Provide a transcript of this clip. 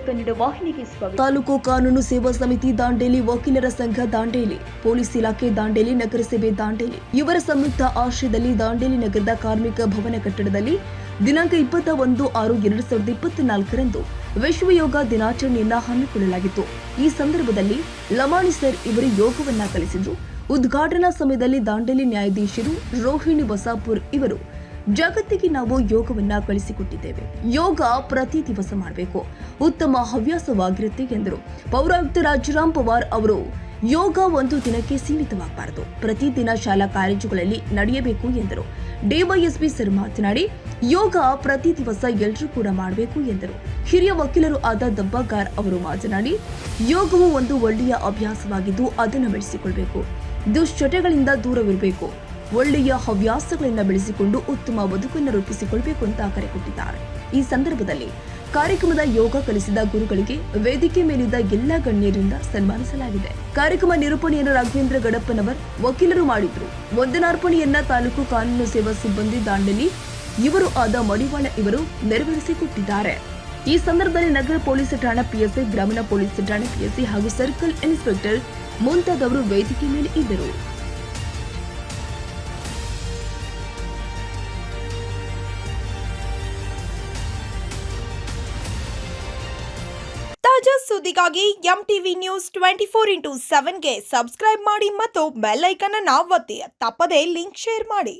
ಕನ್ನಡ ವಾಹಿನಿಗೆ ಸ್ವಾಗತ. ತಾಲೂಕು ಕಾನೂನು ಸೇವಾ ಸಮಿತಿ ದಾಂಡೇಲಿ, ವಕೀಲರ ಸಂಘ ದಾಂಡೇಲಿ, ಪೊಲೀಸ್ ಇಲಾಖೆ ದಾಂಡೇಲಿ, ನಗರಸಭೆ ದಾಂಡೇಲಿ ಇವರ ಸಂಯುಕ್ತ ಆಶ್ರಯದಲ್ಲಿ ದಾಂಡೇಲಿ ನಗರದ ಕಾರ್ಮಿಕ ಭವನ ಕಟ್ಟಡದಲ್ಲಿ ದಿನಾಂಕ 21/6/2024ರಂದು ವಿಶ್ವ ಯೋಗ ದಿನಾಚರಣೆಯನ್ನ ಹಮ್ಮಿಕೊಳ್ಳಲಾಗಿತ್ತು. ಈ ಸಂದರ್ಭದಲ್ಲಿ ಲಮಾಣಿ ಸರ್ ಇವರು ಯೋಗವನ್ನ ಕಲಿಸಿದ್ರು. ಉದ್ಘಾಟನಾ ಸಮಯದಲ್ಲಿ ದಾಂಡೇಲಿ ನ್ಯಾಯಾಧೀಶರು ರೋಹಿಣಿ ಬಸಾಪುರ್ ಇವರು ಜಗತ್ತಿಗೆ ನಾವು ಯೋಗವನ್ನ ಕಳಿಸಿಕೊಟ್ಟಿದ್ದೇವೆ. ಯೋಗ ಪ್ರತಿ ದಿವಸ ಮಾಡಬೇಕು, ಉತ್ತಮ ಹವ್ಯಾಸವಾಗಿರುತ್ತೆ ಎಂದರು. ಪೌರಾಯುಕ್ತ ರಾಜರಾಮ್ ಪವಾರ್ ಅವರು ಯೋಗ ಒಂದು ದಿನಕ್ಕೆ ಸೀಮಿತವಾಗಬಾರದು, ಪ್ರತಿದಿನ ಶಾಲಾ ಕಾಲೇಜುಗಳಲ್ಲಿ ನಡೆಯಬೇಕು ಎಂದರು. ಡಿವೈಎಸ್ಪಿ ಸರ್ ಮಾತನಾಡಿ, ಯೋಗ ಪ್ರತಿ ದಿವಸ ಎಲ್ಲರೂ ಕೂಡ ಮಾಡಬೇಕು ಎಂದರು. ಹಿರಿಯ ವಕೀಲರು ಆದ ದಬ್ಬಗಾರ್ ಅವರು ಮಾತನಾಡಿ, ಯೋಗವು ಒಂದು ಒಳ್ಳೆಯ ಅಭ್ಯಾಸವಾಗಿದ್ದು ಅದನ್ನು ಬೆಳೆಸಿಕೊಳ್ಳಬೇಕು, ದುಶ್ಚಟಗಳಿಂದ ದೂರವಿರಬೇಕು, ಒಳ್ಳೆಯ ಹವ್ಯಾಸಗಳನ್ನು ಬೆಳೆಸಿಕೊಂಡು ಉತ್ತಮ ಬದುಕನ್ನು ರೂಪಿಸಿಕೊಳ್ಳಬೇಕು ಅಂತ ಕರೆ ಕೊಟ್ಟಿದ್ದಾರೆ. ಈ ಸಂದರ್ಭದಲ್ಲಿ ಕಾರ್ಯಕ್ರಮದ ಯೋಗ ಕಲಿಸಿದ ಗುರುಗಳಿಗೆ ವೇದಿಕೆ ಮೇಲಿದ್ದ ಎಲ್ಲ ಗಣ್ಯರಿಂದ ಸನ್ಮಾನಿಸಲಾಗಿದೆ. ಕಾರ್ಯಕ್ರಮ ನಿರೂಪಣೆಯನ್ನು ರಾಘವೇಂದ್ರ ಗಡಪ್ಪನವರ್ ವಕೀಲರು ಮಾಡಿದ್ರು. ವಂದನಾರ್ಪಣೆಯನ್ನ ತಾಲೂಕು ಕಾನೂನು ಸೇವಾ ಸಿಬ್ಬಂದಿ ದಾಂಡೇಲಿ ಇವರು ಆದ ಮಡಿವಾಳ ಇವರು ನೆರವೇರಿಸಿಕೊಟ್ಟಿದ್ದಾರೆ. ಈ ಸಂದರ್ಭದಲ್ಲಿ ನಗರ ಪೊಲೀಸ್ ಠಾಣಾ ಪಿಎಸ್ಐ, ಗ್ರಾಮೀಣ ಪೊಲೀಸ್ ಠಾಣಾ ಪಿಎಸ್ಐ ಹಾಗೂ ಸರ್ಕಲ್ ಇನ್ಸ್ಪೆಕ್ಟರ್ ಮುಂತಾದವರು ವೇದಿಕೆ ಮೇಲೆ ಇದ್ದರು. ತಾಜಾ ಸುದ್ದಿಗಾಗಿ ಎಂಟಿವಿ ನ್ಯೂಸ್ 24x7ಗೆ ಸಬ್ಸ್ಕ್ರೈಬ್ ಮಾಡಿ ಮತ್ತು ಬೆಲ್ ಐಕಾನ್ ಅನ್ನು ಒತ್ತಿ. ತಪ್ಪದೇ ಲಿಂಕ್ ಶೇರ್ ಮಾಡಿ.